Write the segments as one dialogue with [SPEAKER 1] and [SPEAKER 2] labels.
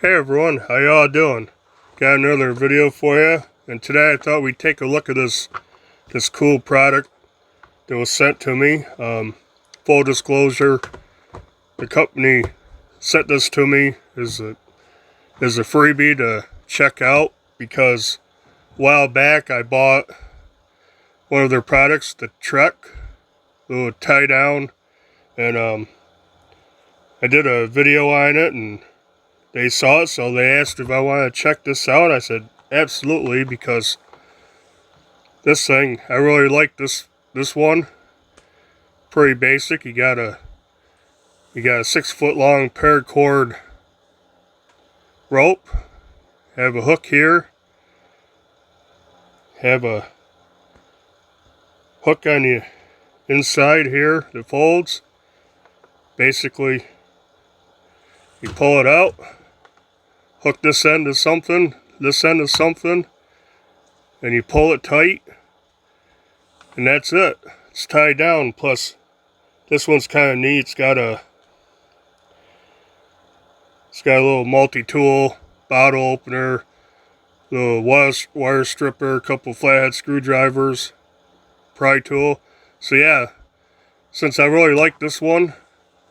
[SPEAKER 1] Hey everyone, how y'all doing? Got another video for you, and today I thought we'd take a look at this cool product that was sent to me. Full disclosure, the company sent this to me as a freebie to check out because a while back I bought one of their products, the Trek, little Tiedown, and I did a video on it and they saw it, so they asked if I wanted to check this out. I said absolutely, because this thing, I really like this one. Pretty basic. You got a 6 foot long paracord rope. Have a hook here. Have a hook on the inside here that folds. Basically, you pull it out, hook this end to something, this end to something, and you pull it tight, and that's it. It's tied down. Plus, this one's kind of neat. It's got a little multi-tool bottle opener, little wire stripper, a couple flathead screwdrivers, pry tool. So yeah, since I really like this one,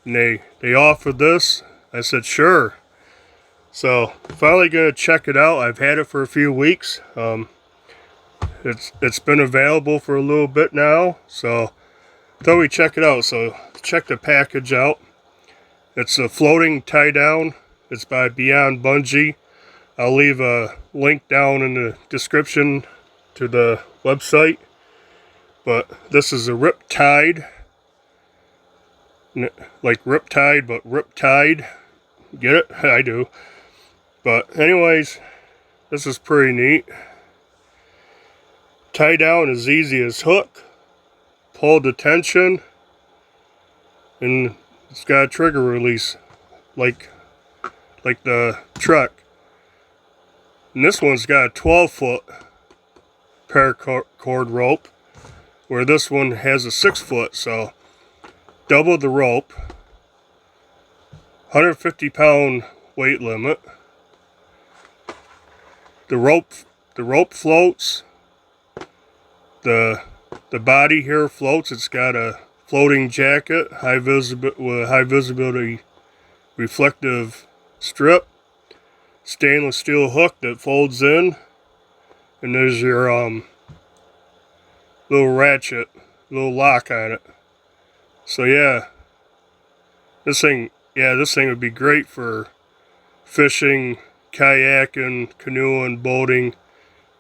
[SPEAKER 1] and they offered this, I said sure. So finally gonna check it out. I've had it for a few weeks. It's been available for a little bit now, so thought we'd check it out. So check the package out. It's a floating tie down. It's by Beyond Bungee. I'll leave a link down in the description to the website. But this is a Riptide, like Riptide, but Riptide. Get it? I do. But anyways, this is pretty neat. Tie down is easy as hook. Pull the tension, and it's got a trigger release, like the Trek. And this one's got a 12-foot paracord rope, where this one has a 6-foot. So double the rope. 150-pound weight limit. The rope floats. The body here floats. It's got a floating jacket, with a high visibility reflective strip, stainless steel hook that folds in, and there's your little ratchet, little lock on it. So yeah, this thing would be great for fishing, kayaking, canoeing, boating,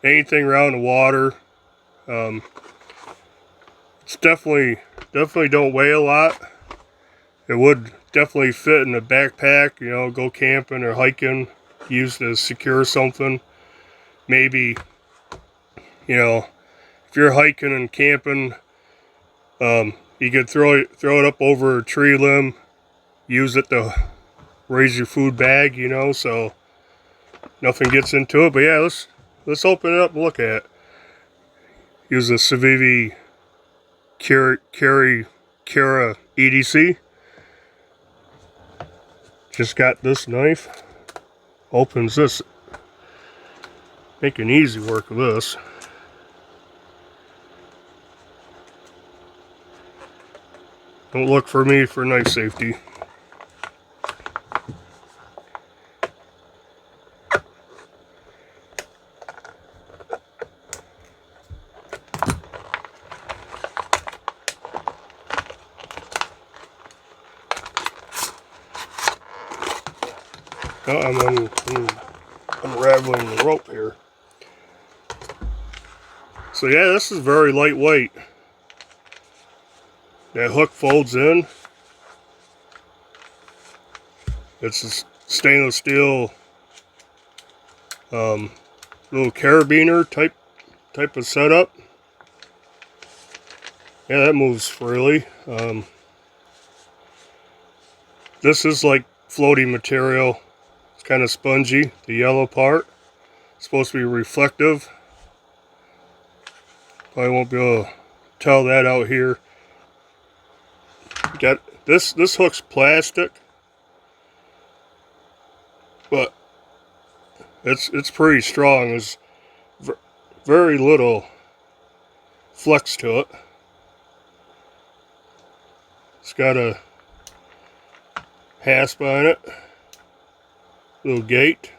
[SPEAKER 1] anything around the water. It's definitely don't weigh a lot. It would definitely fit in a backpack, you know, go camping or hiking, use to secure something. Maybe, you know, if you're hiking and camping, you could throw it up over a tree limb, use it to raise your food bag, you know, so nothing gets into it. But yeah, let's open it up and look at it. Use a Civivi Kara EDC. Just got this knife. Opens this. Making easy work of this. Don't look for me for knife safety. Oh, I'm unraveling the rope here. So yeah, this is very lightweight. That hook folds in. It's a stainless steel little carabiner type of setup. Yeah, that moves freely. This is like floating material. It's kind of spongy, the yellow part. It's supposed to be reflective. Probably won't be able to tell that out here. Got this hook's plastic, but it's pretty strong. There's very little flex to it. It's got a hasp on it, little gate,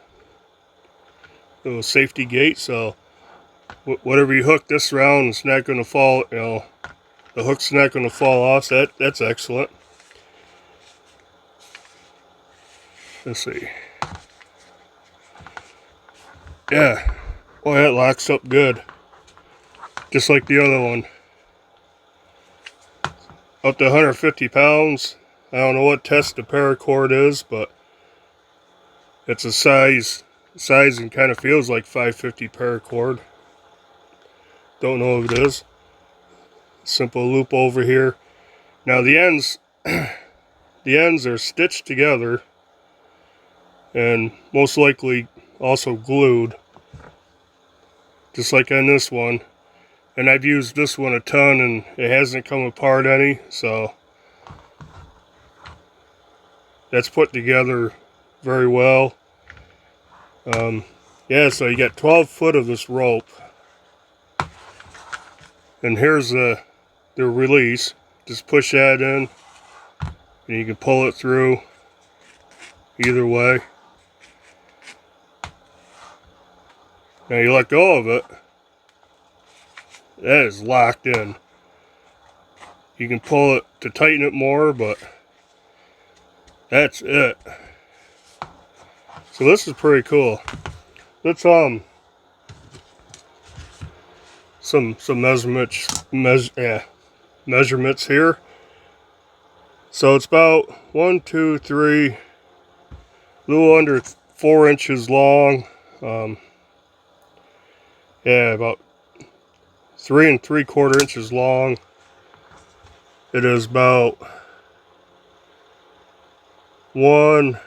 [SPEAKER 1] little safety gate, so whatever you hook this around, it's not going to fall, you know, the hook's not going to fall off, so that's excellent. Let's see. Yeah, boy, that locks up good, just like the other one. Up to 150 pounds. I don't know what test the paracord is, but it's a size and kind of feels like 550 paracord. Don't know if it is. Simple loop over here. Now the ends are stitched together and most likely also glued, just like on this one. And I've used this one a ton and it hasn't come apart any, so that's put together very well. Yeah, so you got 12 foot of this rope, and here's the release. Just push that in and you can pull it through either way. Now you let go of it, that is locked in. You can pull it to tighten it more, but that's it. So this is pretty cool. Let's some measurements here. So it's about 1, 2, 3, a little under 4 inches long. Yeah, about 3 3/4 inches long. It is about 1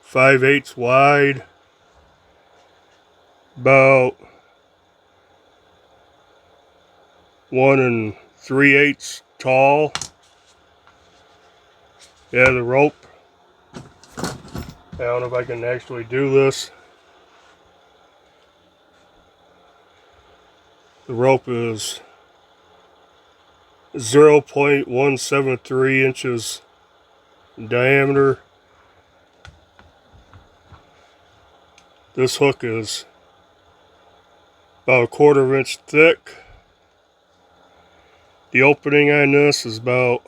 [SPEAKER 1] 5/8 wide, about 1 3/8 tall. Yeah, the rope, I don't know if I can actually do this. The rope is 0.173 inches in diameter. This hook is about 1/4 inch thick. The opening on this is about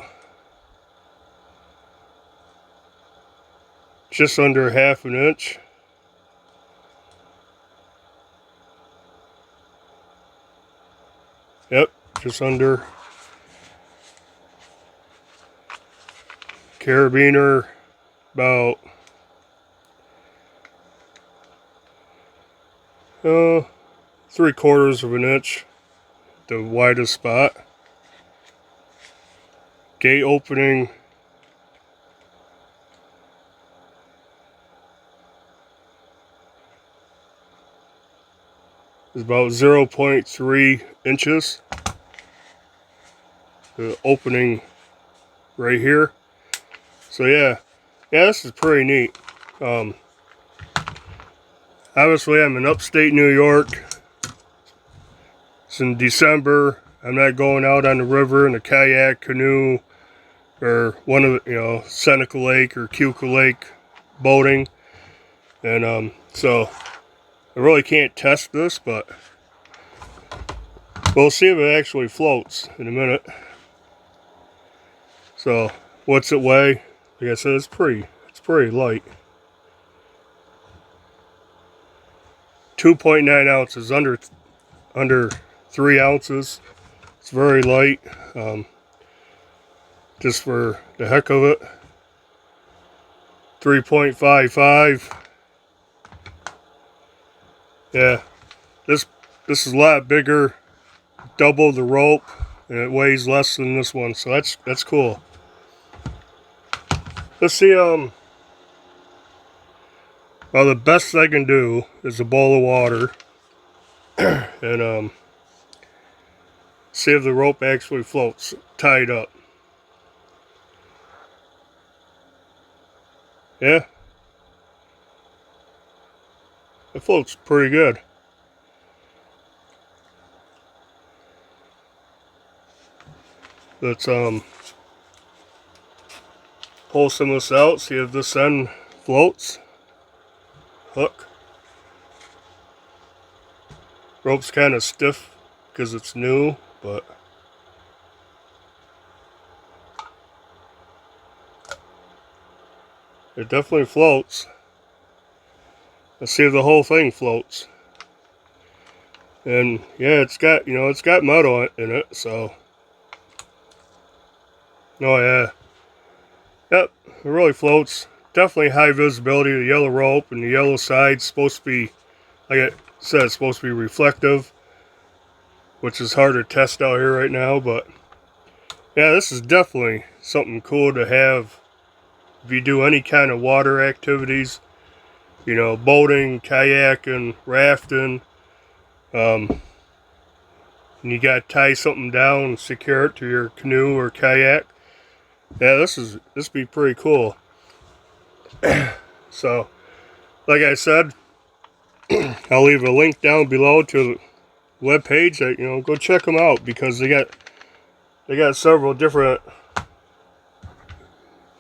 [SPEAKER 1] just under 1/2 inch. Yep, just under. Carabiner, about 3/4 inch, the widest spot. Gate opening is about 0.3 inches. The opening right here. So yeah, this is pretty neat. Obviously I'm in upstate New York. It's in December. I'm not going out on the river in a kayak, canoe, or one of the, you know, Seneca Lake or Keuka Lake boating. And so I really can't test this, but we'll see if it actually floats in a minute. So what's it weigh? Like I said, it's pretty light. 2.9 ounces, under 3 ounces. It's very light. Just for the heck of it. 3.55. Yeah, this is a lot bigger, double the rope, and it weighs less than this one, so that's cool. Let's see, well, the best I can do is a bowl of water and see if the rope actually floats tied up. yeah, it floats pretty good. Let's pull some of this out, see if this end floats. Hook. Rope's kind of stiff because it's new, but it definitely floats. Let's see if the whole thing floats. And yeah, it's got, it's got metal in it, so. Oh yeah. Yep, it really floats. Definitely high visibility. The yellow rope and the yellow side's supposed to be, like I said, it's supposed to be reflective, which is hard to test out here right now, but yeah, this is definitely something cool to have if you do any kind of water activities, boating, kayaking, rafting, and you gotta tie something down and secure it to your canoe or kayak. Yeah, this be pretty cool. So, like I said, I'll leave a link down below to the webpage that, go check them out, because they got several different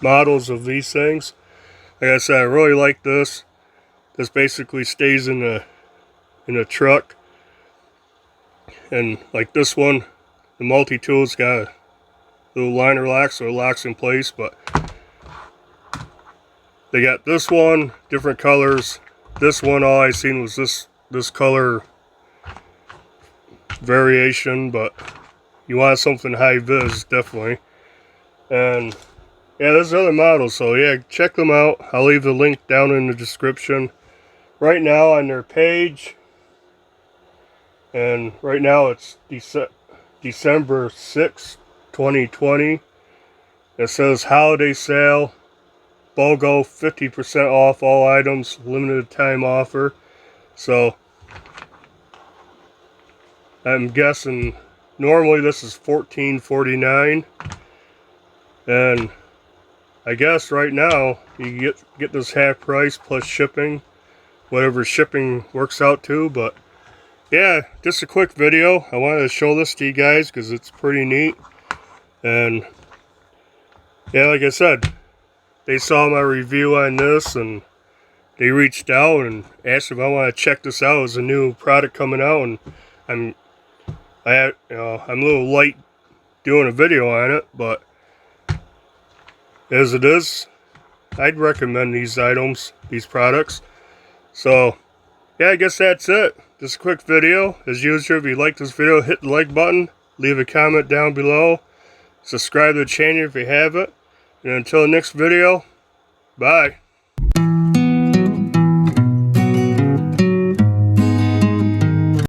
[SPEAKER 1] models of these things. Like I said, I really like this. This basically stays in the truck, and like this one, the multi-tool's got a little liner lock, so it locks in place. But they got this one, different colors. This one, all I seen was this color variation, but you want something high vis, definitely. And yeah, there's other models, so yeah, check them out. I'll leave the link down in the description. Right now on their page, and right now it's December 6th, 2020. It says holiday sale, BOGO 50% off all items, limited time offer. So I'm guessing normally this is $14.49, and I guess right now you get this half price plus shipping, whatever shipping works out to. But yeah, just a quick video. I wanted to show this to you guys because it's pretty neat. And yeah, like I said, they saw my review on this and they reached out and asked if I want to check this out as a new product coming out. And I'm a little light doing a video on it, but as it is, I'd recommend these items, these products. So yeah, I guess that's it. Just a quick video. As usual, if you like this video, hit the like button, leave a comment down below, subscribe to the channel if you haven't, and until the next video, bye.